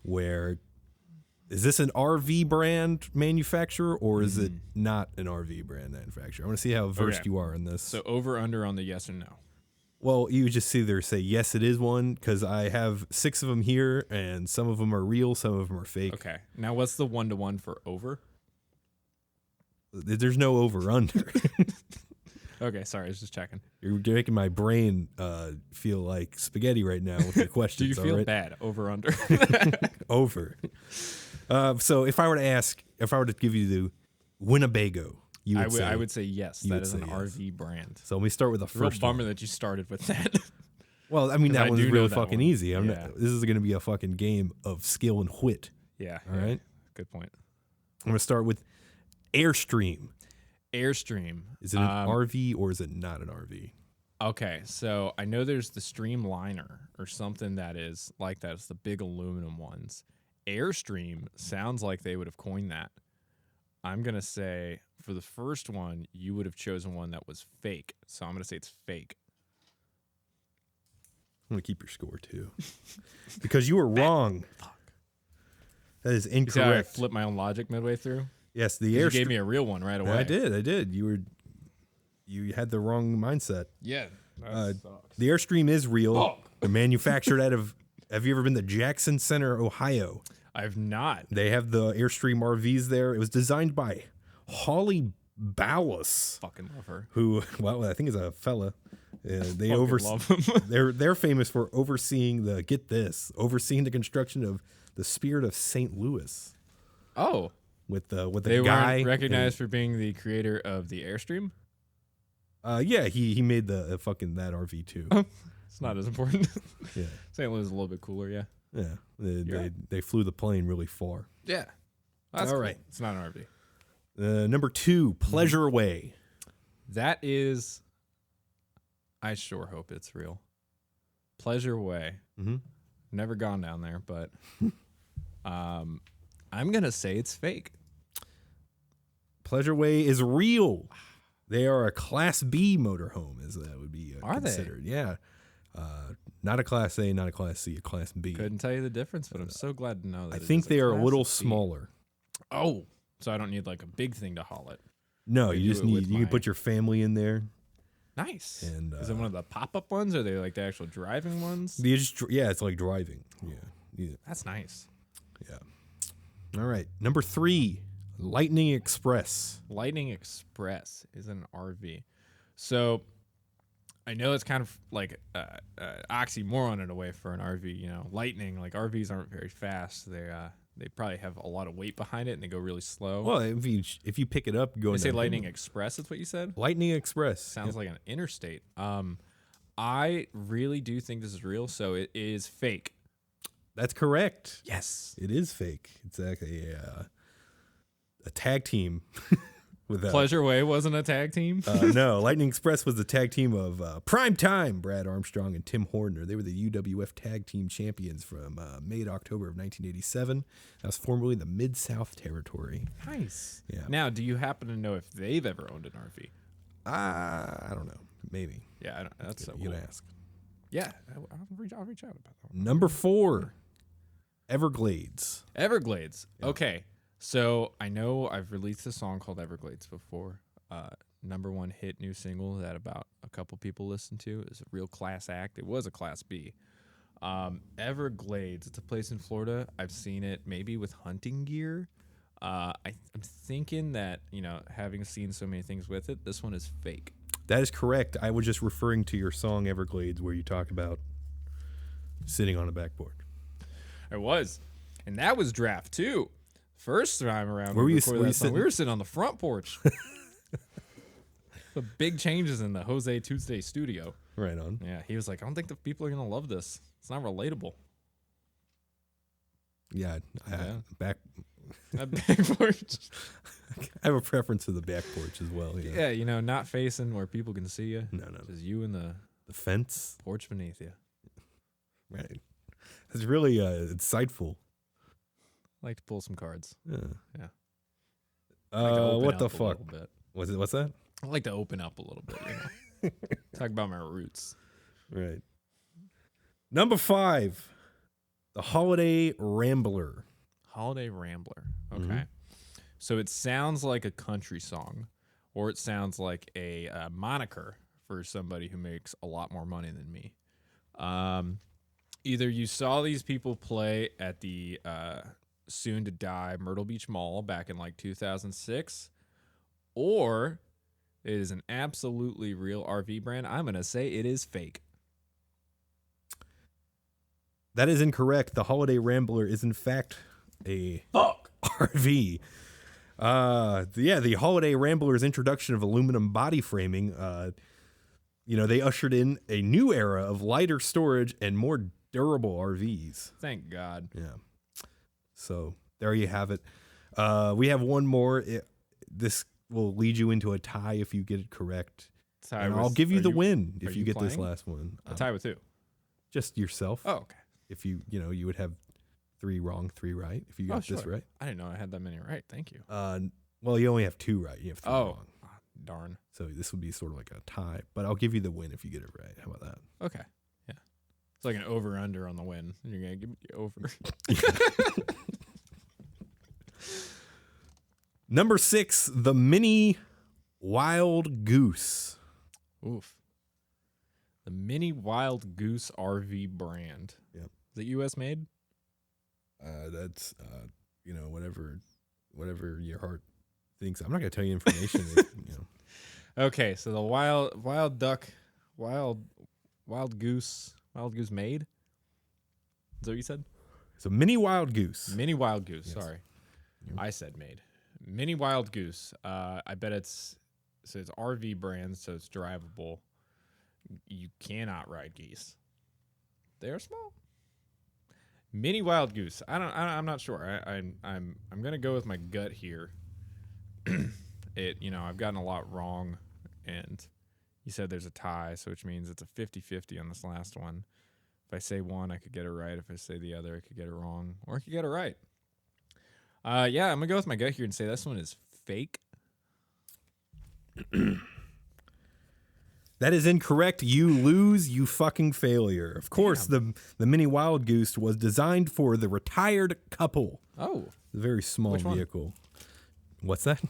Where is this an RV brand manufacturer or is it not an RV brand manufacturer? I want to see how versed you are in this. So over under on the yes or no. Well, you just either say yes, it is one, because I have 6 of them here, and some of them are real, some of them are fake. Okay. Now, what's the 1-to-1 for over? There's no over under. Okay, sorry, I was just checking. You're making my brain feel like spaghetti right now with your questions. Do you feel bad? Over under? Over. So if I were to give you the Winnebago, you would say... I would say yes. That is an RV brand. So let me start with the first Real bummer that you started with that. Well, I mean, that one's really that fucking one. easy. This is going to be a fucking game of skill and wit. Yeah. All right? Good point. I'm going to start with Airstream. Airstream. Is it an RV or is it not an RV? Okay, so I know there's the Streamliner or something that is like that. It's the big aluminum ones. Airstream sounds like they would have coined that. I'm going to say for the first one, you would have chosen one that was fake. So I'm going to say it's fake. I'm going to keep your score, too. Because you were wrong. Fuck. That is incorrect. You see how I flipped my own logic midway through? Yes, the You gave me a real one right away. I did. You had the wrong mindset. Yeah. sucks. The Airstream is real. They're manufactured out of. Have you ever been to Jackson Center, Ohio? I've not. They have the Airstream RVs there. It was designed by Holly Ballas, Fucking love her. who, well, I think is a fella. They Love him. they're famous for overseeing the construction of the Spirit of St. Louis Oh, with the they guy weren't recognized for being the creator of the Airstream. Yeah, he made the fucking that RV too. It's not as important. Yeah, St. Louis is a little bit cooler, yeah. yeah. They flew the plane really far. Yeah. That's All cool. right. It's not an RV. Number 2, Pleasure Way. That is, I sure hope it's real. Pleasure Way. Mm-hmm. Never gone down there, but I'm going to say it's fake. Pleasure Way is real. They are a Class B motorhome, as that would be considered. They? Yeah. Not a Class A, not a Class C, a Class B. Couldn't tell you the difference, but I'm so glad to know that I think they are a little smaller. Oh, so I don't need like a big thing to haul it. No, you just need, you can put your family in there. Nice. And is it one of the pop-up ones, or are they like the actual driving ones? Yeah, it's like driving. Yeah. That's nice. Yeah. All right. Number 3, Lightning Express. Lightning Express is an RV. So I know it's kind of like oxymoron in a way for an RV. You know, lightning, like RVs aren't very fast. They probably have a lot of weight behind it, and they go really slow. Well, if you pick it up, go. They say Lightning Express. That's what you said. Lightning Express Sounds like an interstate. I really do think this is real, so it is fake. That's correct. Yes, it is fake. It's actually a tag team. With Pleasure Way wasn't a tag team. No, Lightning Express was the tag team of Prime Time, Brad Armstrong and Tim Horner. They were the UWF Tag Team Champions from May to October of 1987. That was formerly the Mid-South Territory. Nice. Yeah. Now, do you happen to know if they've ever owned an RV? I don't know. Maybe. Yeah, that's so you cool. can ask. Yeah, I'll reach out about that one. Number 4, Everglades. Everglades. Yeah. Okay. So I know I've released a song called Everglades before. Number 1 hit new single that about a couple people listened to. It's a real class act. It was a Class B. Everglades. It's a place in Florida. I've seen it maybe with hunting gear. I'm thinking that, having seen so many things with it, this one is fake. That is correct. I was just referring to your song Everglades where you talk about sitting on a backboard. I was. And that was draft 2. First time around, where were you sitting? We were sitting on the front porch. The big changes in the Jose Tuesday studio. Right on. Yeah, he was like, I don't think the people are going to love this. It's not relatable. Yeah, back porch. I have a preference for the back porch as well. Yeah, not facing where people can see you. No. Just you and the fence. Porch beneath you. Right. It's really insightful. I like to pull some cards. Yeah. What the fuck? What's that? I like to open up a little bit, Talk about my roots. Right. Number 5, the Holiday Rambler. Holiday Rambler. Okay. Mm-hmm. So it sounds like a country song, or it sounds like a moniker for somebody who makes a lot more money than me. Either you saw these people play at the soon-to-die Myrtle Beach Mall back in like 2006, or it is an absolutely real RV brand. I'm going to say it is fake. That is incorrect. The Holiday Rambler is in fact a RV. The Holiday Rambler's introduction of aluminum body framing, they ushered in a new era of lighter storage and more durable RVs. Thank God. Yeah. So there you have it. We have one more. This will lead you into a tie if you get it correct. And I'll give you the win if you get this last one. A tie with who? Just yourself. Oh, okay. If you would have 3 wrong, 3 right. If you got this right. I didn't know I had that many right. Thank you. Well, you only have 2 right. You have 3 wrong. Darn. So this would be sort of like a tie, but I'll give you the win if you get it right. How about that? Okay. Yeah. It's like an over-under on the win. And you're going to give me the over. Number 6, the Mini Wild Goose. Oof. The Mini Wild Goose RV brand. Yep. Is it U.S. made? That's whatever your heart thinks. I'm not gonna tell you information. Okay, so the wild goose made. Is that what you said? So Mini Wild Goose. Mini Wild Goose. Yes. Sorry, I said made. Mini Wild Goose. I bet it's RV brand, so it's drivable. You cannot ride geese. They're small. Mini Wild Goose. I'm not sure. I'm gonna go with my gut here. I've gotten a lot wrong, and you said there's a tie, so which means it's a 50-50 on this last one. If I say one, I could get it right. If I say the other, I could get it wrong, or I could get it right. I'm gonna go with my gut here and say this one is fake. That is incorrect. You lose, you fucking failure. Of course, the Mini Wild Goose was designed for the retired couple. Oh. A very small Which one? vehicle. What's that?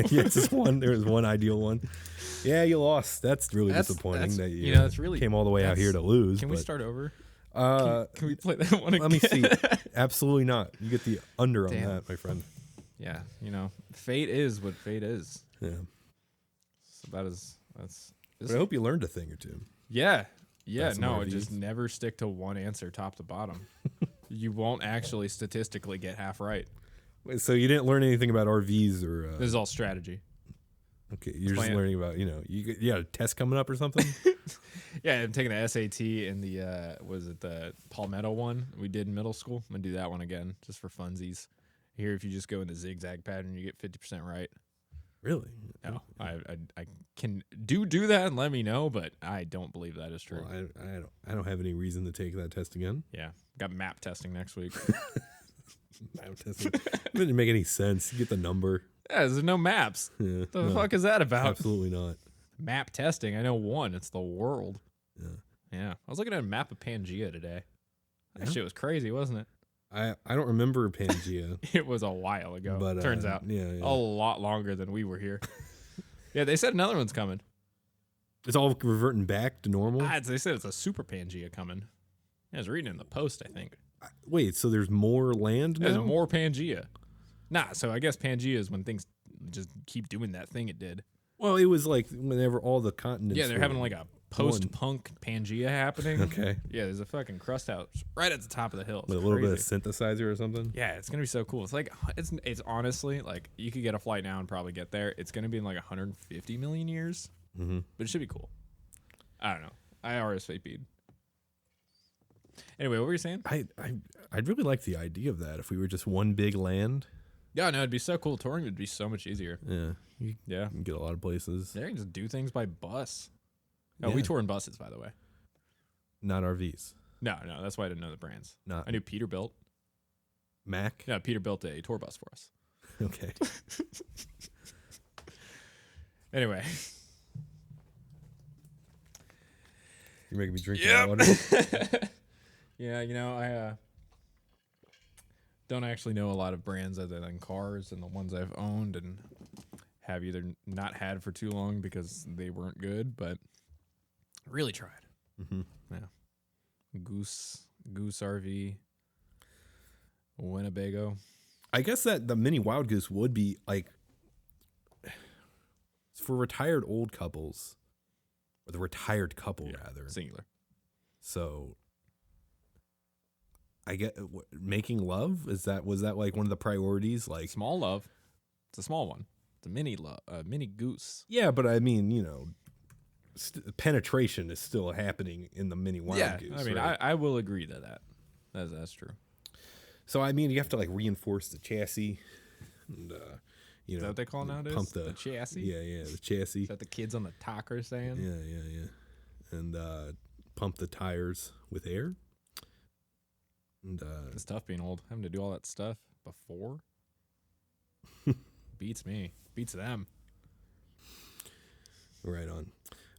Yes, it's one. There was one ideal one. Yeah, you lost. That's really disappointing that you that's really came all the way out here to lose. Can we start over? Can we play that one again? Let me see. Absolutely not. You get the under on that, my friend. Yeah, fate is what fate is. Yeah. So that's. But I hope you learned a thing or two. Yeah. Some No, RVs. just never stick to one answer top to bottom. You won't actually statistically get half right. Wait, so you didn't learn anything about RVs or? This is all strategy. Okay, you're just learning about you got a test coming up or something. Yeah, I'm taking the SAT and the Palmetto one we did in middle school. I'm gonna do that one again just for funsies. Here, if you just go in the zigzag pattern, you get 50% right. Really? No, I can do that and let me know, but I don't believe that is true. Well, I don't have any reason to take that test again. Yeah, got map testing next week. Map testing. It didn't make any sense. You get the number. Yeah, there's no maps. Yeah, The fuck is that about? Absolutely not. Map testing. I know one. It's the world. Yeah. Yeah. I was looking at a map of Pangea today. That Yeah? shit was crazy, wasn't it? I don't remember Pangea. It was a while ago. But Turns out. yeah. A lot longer than we were here. Yeah, they said another one's coming. It's all reverting back to normal. They said it's a super Pangea coming. I was reading it in the Post, I think. Wait, so there's more land now? There's more Pangea. Nah, so I guess Pangea is when things just keep doing that thing it did. Well, it was like whenever all the continents. Yeah, they're having like a post-punk Pangea happening. Okay. Yeah, there's a fucking crust house right at the top of the hill. It's With a little bit of crazy. synthesizer or something. Yeah, it's gonna be so cool. It's like it's honestly like you could get a flight now and probably get there. It's gonna be in like 150 million years, Mm-hmm. but it should be cool. I don't know. I RSVP'd. Anyway, what were you saying? I'd really like the idea of that if we were just one big land. Yeah, no, it'd be so cool. Touring would be so much easier. Yeah. You Yeah, can get a lot of places. yeah, you can just do things by bus. Oh, Yeah. we tour in buses, by the way. Not RVs. No, that's why I didn't know the brands. Not I knew Peterbilt. Mac. Yeah, Peter built a tour bus for us. Okay. Anyway. You're making me drink Yep. water. Yeah, I don't actually know a lot of brands other than cars, and the ones I've owned and have either not had for too long because they weren't good, but really tried. Mm-hmm. Yeah. Goose RV, Winnebago. I guess that the Mini Wild Goose would be like for retired old couples, or the retired couple rather. Singular. So I get making love. Was that like one of the priorities? Like Small love. It's a small one. It's a mini mini goose. yeah, but I mean penetration is still happening in the Mini Wild Goose. I mean, right? I will agree to that. That's true. So I mean, you have to like reinforce the chassis, and Is that what they call it nowadays? pump the chassis? Yeah, the chassis. Is that the kids on the talk are saying? Yeah, and pump the tires with air. And It's tough being old. Having to do all that stuff before beats me. Beats them. right on.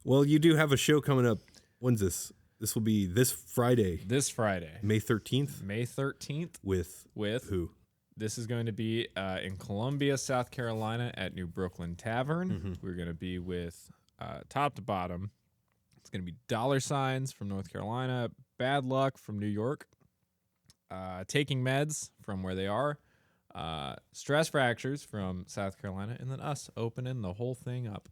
Well, you do have a show coming up. When's this? This will be this Friday, This Friday, May 13th. May 13th, With who? This is going to be in Columbia, South Carolina at New Brooklyn Tavern. Mm-hmm. We're going to be with top to bottom. It's going to be Dollar Signs from North Carolina, Bad Luck from New York, Taking Meds from where they are, Stress Fractures from South Carolina, and then us opening the whole thing up.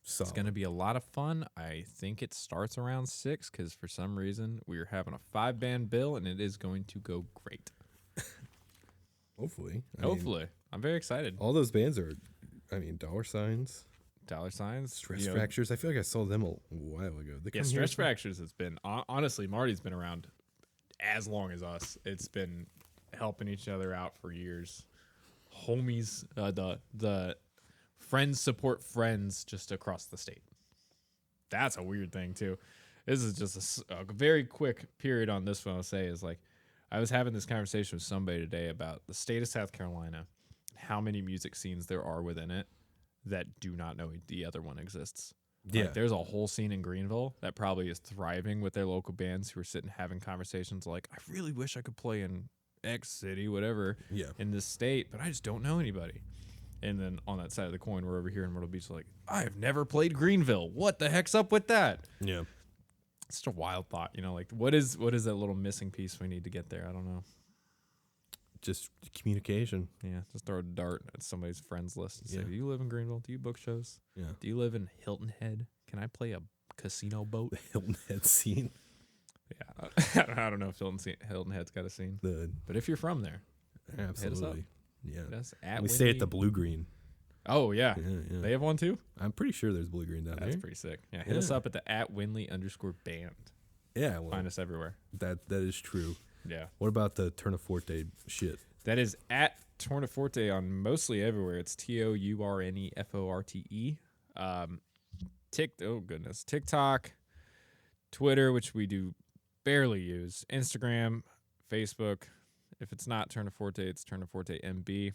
Solid. It's going to be a lot of fun. I think it starts around 6 because for some reason we're having a 5-band bill, and it is going to go great. Hopefully. Hopefully. I'm very excited. All those bands are, Dollar Signs. Dollar Signs. Stress Fractures. I feel like I saw them a while ago. Stress Fractures has been, honestly, Marty's been around as long as us. It's been helping each other out for years. Homies, the friends support friends just across the state. That's a weird thing, too. This is just a very quick period on this one. I'll say is like, I was having this conversation with somebody today about the state of South Carolina, how many music scenes there are within it that do not know the other one exists. Yeah. Like, there's a whole scene in Greenville that probably is thriving with their local bands who are sitting having conversations like, I really wish I could play in X city, whatever, in this state, but I just don't know anybody. And then on that side of the coin, we're over here in Myrtle Beach like, I've never played Greenville. What the heck's up with that? Yeah. It's just a wild thought, like what is that little missing piece we need to get there? I don't know. Just communication. Yeah, just throw a dart at somebody's friends list and say, Yeah. do you live in Greenville? Do you book shows? Yeah. Do you live in Hilton Head? Can I play a casino boat? The Hilton Head scene. Yeah, I don't know if Hilton Head's got a scene, but if you're from there, Absolutely. hit us Yeah. at We stay at the Blue Green. Oh yeah. Yeah. They have one too. I'm pretty sure there's Blue Green down there. That's pretty sick. Yeah, hit us up at the @Windley_band. Yeah, well, Find us everywhere. that is true. Yeah. What about the Tourneforte shit? That is at Tourneforte on mostly everywhere. It's TOURNEFORTE. TikTok, Twitter, which we do barely use, Instagram, Facebook. If it's not Tourneforte, it's Tourneforte MB.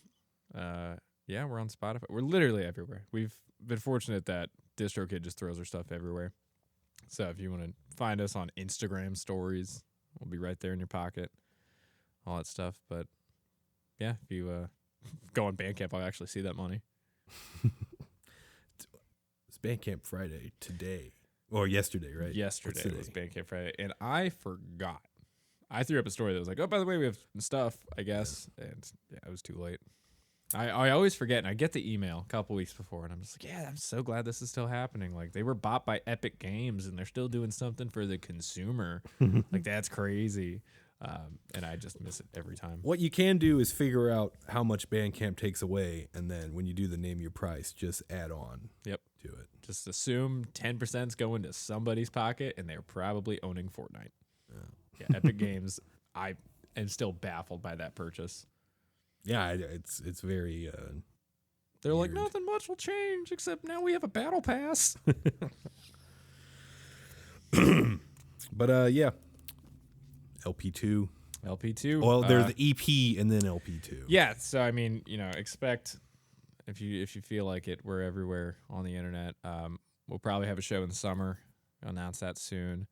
Yeah, we're on Spotify. We're literally everywhere. We've been fortunate that DistroKid just throws our stuff everywhere. So if you want to find us on Instagram stories, we'll be right there in your pocket. All that stuff. But yeah, if you go on Bandcamp, I'll actually see that money. It's Bandcamp Friday today. Or yesterday, right? Yesterday was Bandcamp Friday. And I forgot. I threw up a story that was like, oh, by the way, we have stuff, I guess. Yeah. And yeah, it was too late. I always forget, and I get the email a couple weeks before, and I'm just like, yeah, I'm so glad this is still happening. Like, they were bought by Epic Games, and they're still doing something for the consumer. Like, that's crazy. And I just miss it every time. What you can do is figure out how much Bandcamp takes away, and then when you do the name your price, just add on to it. Just assume 10% is going to somebody's pocket, and they're probably owning Fortnite. Yeah, Epic Games, I am still baffled by that purchase. Yeah, it's very. They're like, nothing much will change except now we have a battle pass. But yeah, LP2. Well, there's the EP and then LP2. Yeah, so I mean, expect if you feel like it, we're everywhere on the internet. We'll probably have a show in the summer. I'll announce that soon.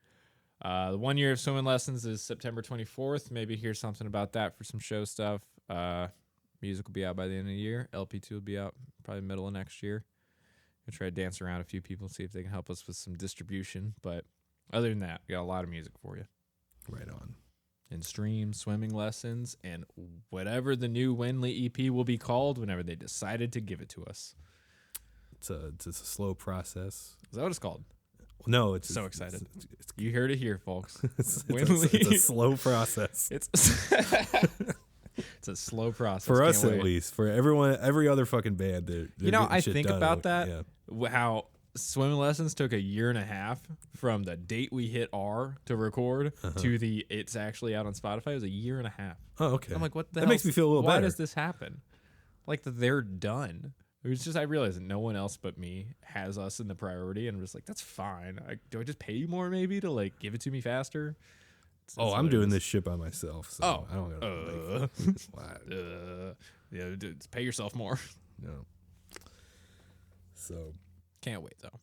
The 1 year of swimming lessons is September 24th. Maybe hear something about that for some show stuff. Music will be out by the end of the year. LP2 will be out probably middle of next year. We'll try to dance around a few people, see if they can help us with some distribution. But other than that, we got a lot of music for you. Right on. And streams, swimming lessons, and whatever the new Windley EP will be called whenever they decided to give it to us. It's a slow process. Is that what it's called? No, it's so excited. You heard it here, folks. It's a slow process. It's a slow process. For us, at least. For every other fucking band. They're I think done. about that. Yeah. How swimming lessons took a year and a half from the date we hit R to record to it's actually out on Spotify. It was a year and a half. Oh, okay. I'm like, what the hell? That makes me feel a little better. Why does this happen? Like, they're done. It was just, I realized that no one else but me has us in the priority, and I'm just like, that's fine. Do I just pay you more maybe to like give it to me faster? I'm doing this shit by myself, so I don't gotta pay yourself more. No. So can't wait though.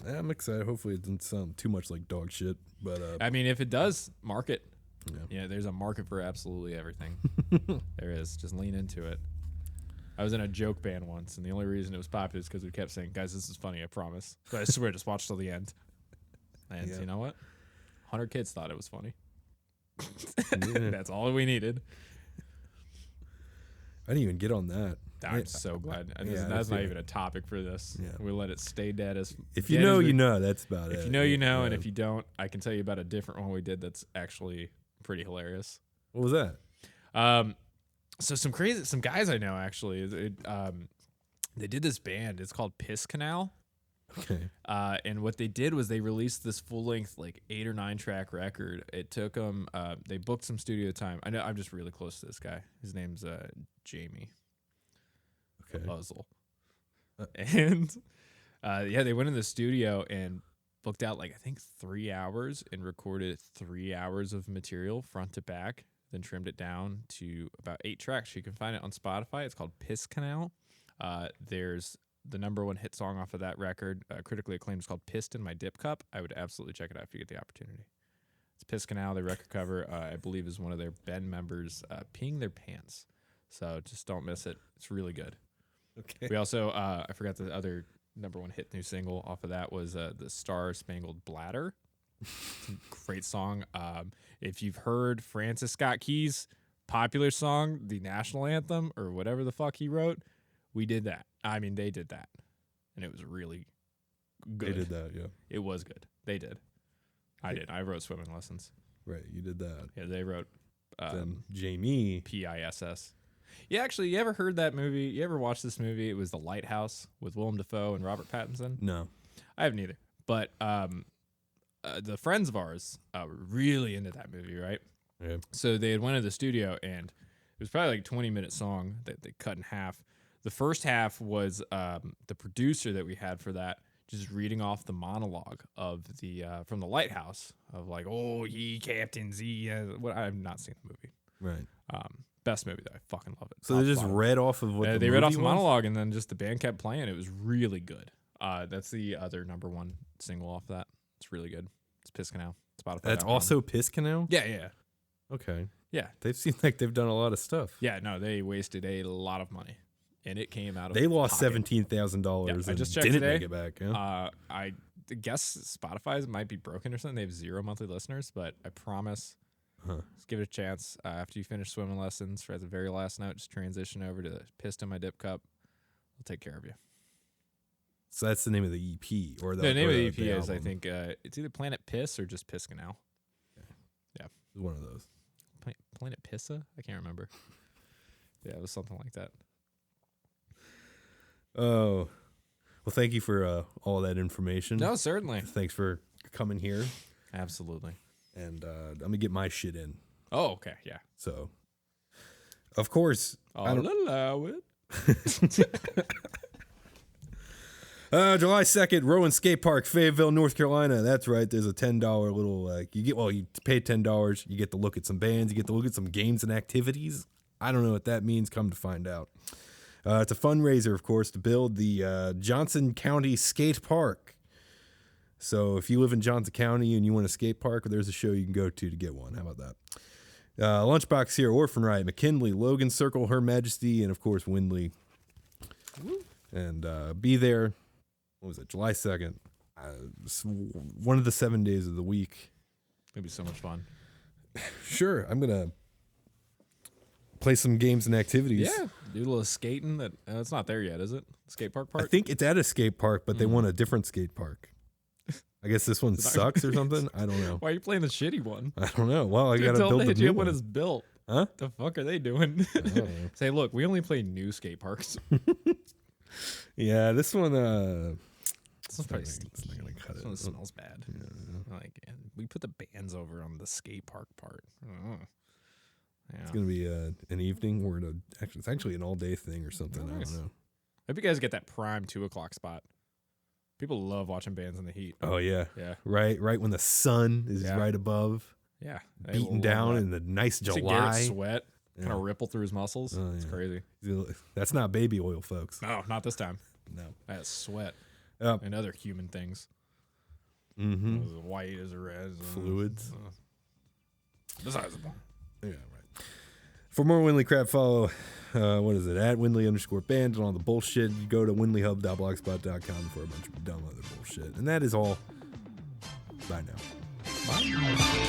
I'm excited. Hopefully it doesn't sound too much like dog shit. But I mean, if it does, market. Yeah, there's a market for absolutely everything. There is. Just lean into it. I was in a joke band once, and the only reason it was popular is because we kept saying, guys, this is funny, I promise. But I swear, just watch till the end. And Yeah. you know what? 100 kids thought it was funny. Yeah. That's all we needed. I didn't even get on that. I'm so glad. That's not even a topic for this. Yeah. We let it stay dead as. If you know, you know. That's about it. If you know, you know, and if you don't, I can tell you about a different one we did that's actually pretty hilarious. What was that? So some guys I know actually, they did this band. It's called Piss Canal. Okay. And what they did was they released this full length, like 8 or 9 track record. It took them. They booked some studio time. I know I'm just really close to this guy. His name's Jamie. Okay. Puzzle. And they went in the studio and booked out like I think 3 hours and recorded 3 hours of material front to back. Then trimmed it down to about 8 tracks. You can find it on Spotify. It's called Piss Canal. There's the #1 hit song off of that record, critically acclaimed. It's called Pissed in My Dip Cup. I would absolutely check it out if you get the opportunity. It's Piss Canal. The record cover, I believe, is one of their band members peeing their pants. So just don't miss it. It's really good. Okay. We also, I forgot the other #1 hit new single off of that was the Star Spangled Bladder. It's a great song. If you've heard Francis Scott Key's popular song, the national anthem, or whatever the fuck he wrote, we did that. I mean, they did that. And it was really good. They did that, yeah. It was good. They did. I did. I wrote swimming lessons. Right, you did that. Yeah, they wrote Then Jamie. PISS. Yeah, actually, you ever heard that movie? You ever watched this movie? It was The Lighthouse with Willem Dafoe and Robert Pattinson. No. I haven't either. But the friends of ours were really into that movie, right? Yeah. So they had went to the studio, and it was probably like a 20-minute song that they cut in half. The first half was the producer that we had for that just reading off the monologue of the from The Lighthouse of like, oh, ye Captain Z. What I've not seen the movie. Right. Best movie though. I fucking love it. So they just read off of what they read off the monologue, and then just the band kept playing. It was really good. That's the other #1 single off that. It's really good. It's Piss Canal. Spotify. That's also Piss Canal? Yeah. Okay. Yeah. They've seemed like they've done a lot of stuff. Yeah, no, they wasted a lot of money, and it came out of They lost pocket. $17,000 I and just checked didn't today. make it back. Yeah? I guess Spotify's might be broken or something. They have 0 monthly listeners, but I promise, just give it a chance. After you finish swimming lessons, for the very last note, just transition over to Pissed in My Dip Cup. We'll take care of you. So that's the name of the EP, or The name of the EP the is, I album. think, it's either Planet Piss or just Piss Canal. One of those. Planet Pissa? I can't remember. Yeah, it was something like that. Oh, well, thank you for all that information. No, certainly. Thanks for coming here. Absolutely. And I'm going to get my shit in. Oh, okay. Yeah. So, of course. I'll allow it. July 2nd, Rowan Skate Park, Fayetteville, North Carolina. That's right. There's a $10 little, you pay $10. You get to look at some bands. You get to look at some games and activities. I don't know what that means. Come to find out. It's a fundraiser, of course, to build the Johnson County Skate Park. So if you live in Johnson County and you want a skate park, there's a show you can go to get one. How about that? Lunchbox here, Orphan Riot, McKinley, Logan Circle, Her Majesty, and, of course, Windley. And be there. What was it? July 2nd. One of the 7 days of the week. It'd be so much fun. Sure. I'm going to play some games and activities. Yeah. Do a little skating. It's not there yet, is it? Skate park part? I think it's at a skate park, but they want a different skate park. I guess this one sucks or something. I don't know. Why are you playing the shitty one? I don't know. Well, I got to Until build they the hit new you one. when it's built. Huh? The fuck are they doing? I don't know. Say, look, we only play new skate parks. Yeah, this one. This one's probably It's not gonna cut This it. one smells bad. Like, and we put the bands over on the skate park part. Yeah. It's gonna be an evening where it's actually an all day thing or something. I Nice. don't know. I hope you guys get that prime 2:00 spot. People love watching bands in the heat. Oh yeah, Yeah. right when the sun is Yeah. right above, Yeah. They beating love down that. in the nice See Garrett July. sweat kind of ripple through his muscles. Oh, It's yeah. crazy. That's not baby oil, folks. No, not this time. No. That's sweat Yep. and other human things. Mm-hmm. As white as a red. Fluids. Besides the point. Yeah, right. For more Windley crap, follow, what is it, at Windley_band and all the bullshit. You go to windleyhub.blogspot.com for a bunch of dumb other bullshit. And that is all Bye now. Bye.